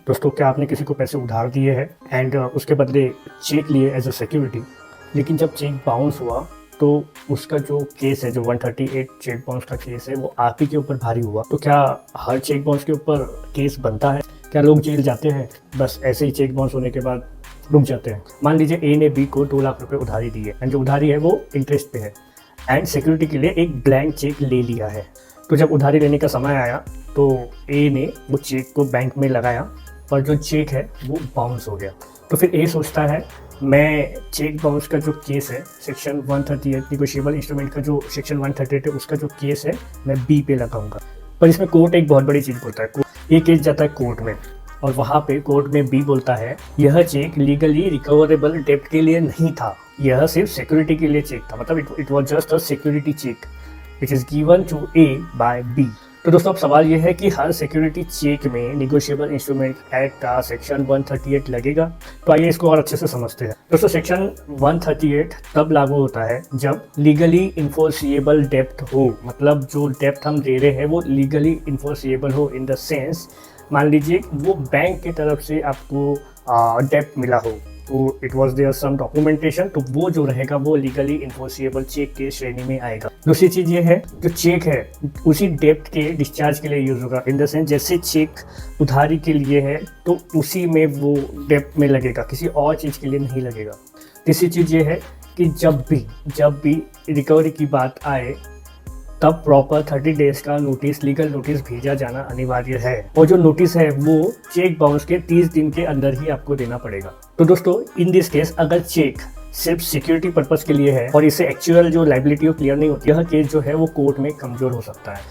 दोस्तों, क्या आपने किसी को पैसे उधार दिए हैं एंड उसके बदले चेक लिए एज अ सिक्योरिटी, लेकिन जब चेक बाउंस हुआ तो उसका जो केस है, जो 138 चेक बाउंस का केस है, वो आप ही के ऊपर भारी हुआ। तो क्या हर चेक बाउंस के ऊपर केस बनता है? क्या लोग जेल जाते हैं बस ऐसे ही चेक बाउंस होने के बाद रुक जाते हैं? मान लीजिए ए ने बी को 2 लाख रुपए उधारी दी है एंड जो उधारी है वो इंटरेस्ट पे है एंड सिक्योरिटी के लिए एक ब्लैंक चेक ले लिया है। तो जब उधारी लेने का समय आया तो ए ने वो चेक को बैंक में लगाया, पर जो चेक है वो बाउंस हो गया। तो फिर ए सोचता है, मैं चेक बाउंस का जो केस है सेक्शन 138 निगोशिएबल इंस्ट्रूमेंट का जो सेक्शन 138 है उसका जो केस है मैं बी पे लगाऊंगा। पर इसमें कोर्ट एक बहुत बड़ी चीज़ बोलता है। ये केस जाता है कोर्ट में और वहाँ पे कोर्ट में बी बोलता है यह चेक लीगली रिकवरेबल डेब्ट के लिए नहीं था, यह सिर्फ सिक्योरिटी के लिए चेक था। मतलब it was just a security check which is given to A by B. तो दोस्तों, अब सवाल यह है कि हर सिक्योरिटी चेक में निगोशिएबल इंस्ट्रूमेंट एक्ट का सेक्शन 138 लगेगा? तो आइए इसको और अच्छे से समझते हैं। दोस्तों, सेक्शन 138 तब लागू होता है जब लीगली इन्फोर्सिएबल डेब्ट हो। मतलब जो डेब्ट हम दे रहे हैं वो लीगली इन्फोर्सिएबल हो, इन द सेंस मान लीजिए वो बैंक की तरफ से आपको डेब्ट मिला हो, तो it was there some documentation, तो वो जो रहेगा वो लीगली इन्फोर्सिएबल चेक के श्रेणी में आएगा। दूसरी चीज ये है, जो चेक है उसी डेब्ट के डिस्चार्ज के लिए यूज होगा। इन द सेंस जैसे चेक उधारी के लिए है तो उसी में वो डेब्ट में लगेगा, किसी और चीज के लिए नहीं लगेगा। तीसरी चीज ये है कि जब भी रिकवरी की बात आए तब प्रॉपर 30 डेज का नोटिस, लीगल नोटिस भेजा जाना अनिवार्य है। और जो नोटिस है वो चेक बाउंस के 30 दिन के अंदर ही आपको देना पड़ेगा। तो दोस्तों, इन दिस केस अगर चेक सिर्फ सिक्योरिटी पर्पस के लिए है और इससे एक्चुअल जो लाइबिलिटी क्लियर नहीं होती, यह केस जो है वो कोर्ट में कमजोर हो सकता है।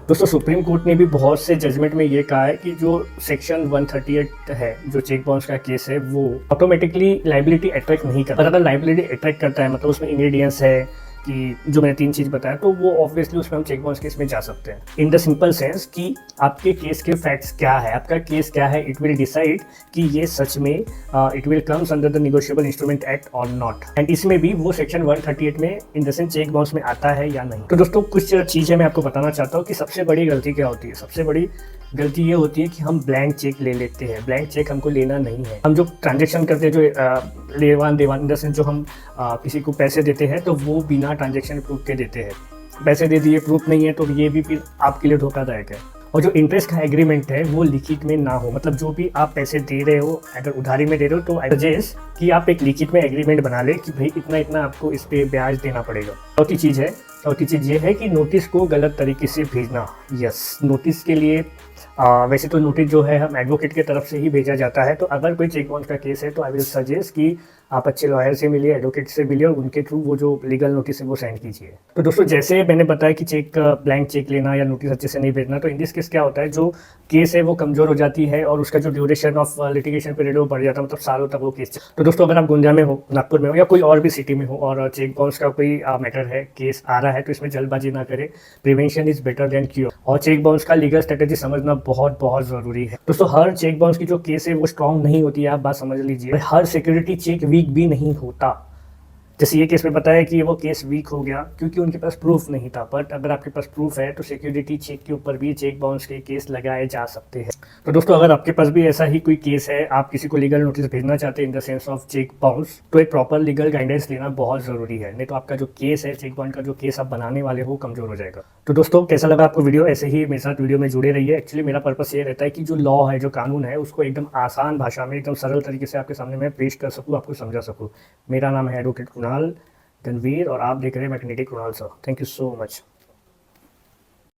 दोस्तों, सुप्रीम कोर्ट ने भी बहुत से जजमेंट में ये कहा है कि जो सेक्शन 138 है, जो चेक बाउंस का केस है, वो ऑटोमेटिकली लाइबिलिटी अट्रैक्ट नहीं करता। अगर लाइबिलिटी अट्रैक्ट करता है, मतलब उसमें इंग्रेडिएंट्स है कि जो मैंने 3 चीज़ बताया, तो वो ऑब्वियसली उसमें हम चेक बाउंस केस में जा सकते हैं। इन द सिंपल सेंस कि आपके केस के फैक्ट्स क्या है, आपका केस क्या है, इट विल डिसाइड कि ये सच में it will comes under the negotiable instrument act और नॉट। एंड इसमें भी वो सेक्शन 138 में in the sense cheque bounce में आता है या नहीं। तो दोस्तों, कुछ चीज़ें मैं आपको बताना चाहता हूँ कि सबसे बड़ी गलती क्या होती है। सबसे बड़ी गलती ये होती है कि हम ब्लैंक चेक ले लेते हैं। ब्लैंक चेक हमको लेना नहीं है। हम जो ट्रांजेक्शन करते हैं, जो लेवान देवान, इन द सेंस जो हम किसी को पैसे देते हैं तो वो बिना ट्रांजेक्शन प्रूफ के देते हैं। पैसे दे दिए, प्रूफ नहीं है, तो ये भी फिर आपके लिए धोखादायक है। और जो इंटरेस्ट का एग्रीमेंट है वो लिखित में ना हो। मतलब जो भी आप पैसे दे रहे हो, अगर उधारी में दे रहे हो, तो आई सजेस्ट कि आप एक लिखित में एग्रीमेंट बना ले कि भाई इतना इतना आपको इस पे ब्याज देना पड़ेगा। चौथी चीज़ ये है कि नोटिस को गलत तरीके से भेजना। यस, नोटिस के लिए वैसे तो नोटिस जो है हम एडवोकेट की तरफ से ही भेजा जाता है। तो अगर कोई चेक बाउंस का केस है तो आई विल सजेस्ट कि आप अच्छे लॉयर से मिलिए, एडवोकेट से मिलिए और उनके थ्रू वो जो लीगल नोटिस है वो साइन कीजिए। तो दोस्तों, जैसे मैंने बताया कि ब्लैंक चेक लेना या नोटिस अच्छे से नहीं भेजना, तो इन दिस केस क्या होता है, जो केस है वो कमजोर हो जाती है और उसका जो ड्यूरेशन ऑफ लिटिगेशन पीरियड वो बढ़ जाता है, मतलब सालों तक वो केस। तो दोस्तों, अगर आप गोंदिया में हो, नागपुर में हो या कोई और भी सिटी में हो और चेक बाउंस का कोई मैटर है, केस आ रहा है, तो इसमें जल्दबाजी ना करें। Prevention is better than cure. और चेक बाउंस का लीगल स्ट्रेटेजी समझना बहुत बहुत जरूरी है। दोस्तों, हर चेक बाउंस की जो केस है वो स्ट्रॉन्ग नहीं होती है, आप बात समझ लीजिए। हर सिक्योरिटी चेक वीक भी नहीं होता। जैसे ये केस में बताया कि वो केस वीक हो गया क्योंकि उनके पास प्रूफ नहीं था। बट अगर आपके पास प्रूफ है तो सिक्योरिटी चेक के ऊपर भी चेक बाउंस के केस लगाए जा सकते हैं। तो दोस्तों, अगर आपके पास भी ऐसा ही कोई केस है, आप किसी को लीगल नोटिस भेजना चाहते हैं in the sense of cheque bounce, तो एक प्रॉपर लीगल गाइडेंस लेना बहुत जरूरी है। नहीं तो आपका जो केस है, चेक बाउंस का जो केस आप बनाने वाले हो, कमजोर हो जाएगा। तो दोस्तों, कैसा लगा आपको वीडियो? ऐसे ही मेरे साथ वीडियो में जुड़े रहिए। एक्चुअली मेरा पर्पस ये रहता है कि जो लॉ है, जो कानून है, उसको एकदम आसान भाषा में, एकदम सरल तरीके से आपके सामने मैं पेश कर सकूँ, आपको समझा सकूँ। मेरा नाम है एडवोकेट कुणाल गणवीर और आप देख रहे हैं magnetic Kunal sir. Thank you so much.